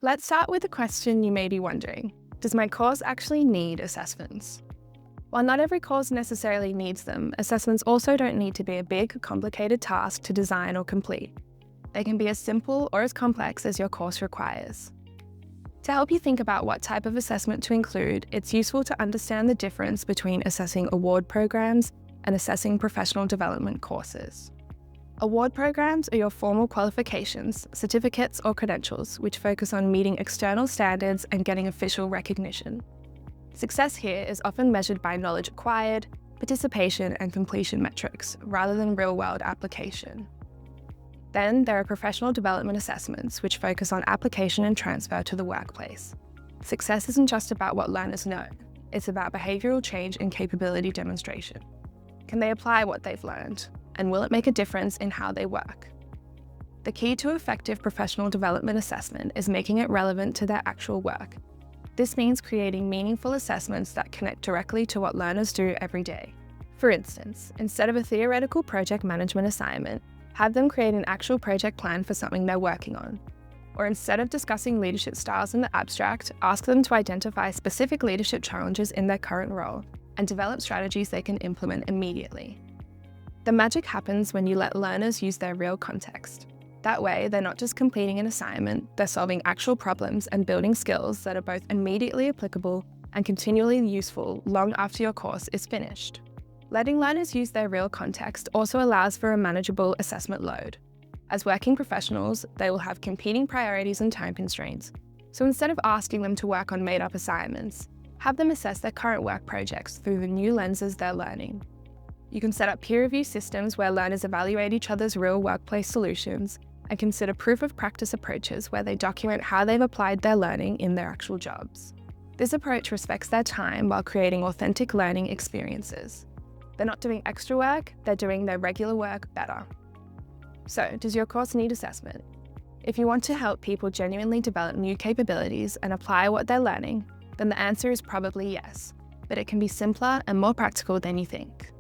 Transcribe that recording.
Let's start with a question you may be wondering. Does my course actually need assessments? While not every course necessarily needs them, assessments also don't need to be a big, complicated task to design or complete. They can be as simple or as complex as your course requires. To help you think about what type of assessment to include, it's useful to understand the difference between assessing award programs and assessing professional development courses. Award programs are your formal qualifications, certificates or credentials, which focus on meeting external standards and getting official recognition. Success here is often measured by knowledge acquired, participation and completion metrics, rather than real-world application. Then there are professional development assessments, which focus on application and transfer to the workplace. Success isn't just about what learners know, it's about behavioural change and capability demonstration. Can they apply what they've learned? And will it make a difference in how they work? The key to effective professional development assessment is making it relevant to their actual work. This means creating meaningful assessments that connect directly to what learners do every day. For instance, instead of a theoretical project management assignment, have them create an actual project plan for something they're working on. Or instead of discussing leadership styles in the abstract, ask them to identify specific leadership challenges in their current role and develop strategies they can implement immediately. The magic happens when you let learners use their real context. That way, they're not just completing an assignment, they're solving actual problems and building skills that are both immediately applicable and continually useful long after your course is finished. Letting learners use their real context also allows for a manageable assessment load. As working professionals, they will have competing priorities and time constraints. So instead of asking them to work on made-up assignments, have them assess their current work projects through the new lenses they're learning. You can set up peer review systems where learners evaluate each other's real workplace solutions and consider proof of practice approaches where they document how they've applied their learning in their actual jobs. This approach respects their time while creating authentic learning experiences. They're not doing extra work, they're doing their regular work better. So, does your course need assessment? If you want to help people genuinely develop new capabilities and apply what they're learning, then the answer is probably yes, but it can be simpler and more practical than you think.